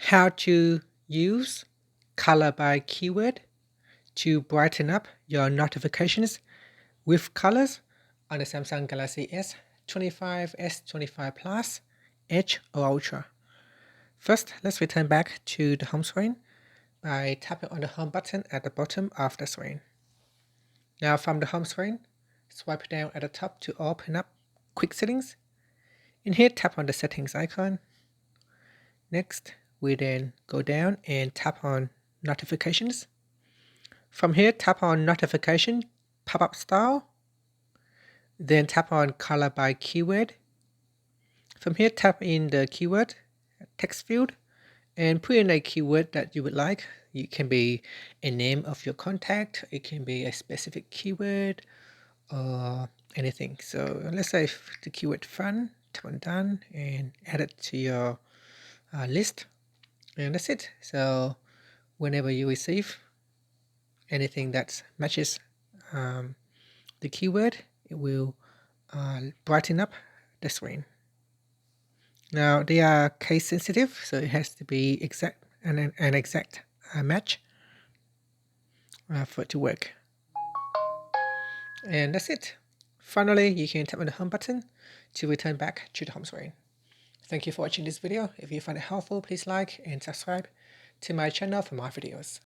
How to use color by keyword to brighten up your notifications with colors on the Samsung Galaxy S25, S25 Plus, Edge or Ultra. First, let's return back to the home screen by tapping on the home button at the bottom of the screen. Now from the home screen, swipe down at the top to open up Quick Settings. In here, tap on the settings icon. Next, we then go down and tap on notifications. From here, tap on notification pop-up style. Then tap on color by keyword. From here, tap in the keyword text field and put in a keyword that you would like. It can be a name of your contact, it can be a specific keyword or anything. So let's say the keyword fun, tap on done and add it to your list. And that's it. So whenever you receive anything that matches the keyword, it will brighten up the screen. Now they are case sensitive, so it has to be exact and an exact match for it to work. And that's it. Finally, you can tap on the home button to return back to the home screen. Thank you for watching this video. If you find it helpful, please like and subscribe to my channel for more videos.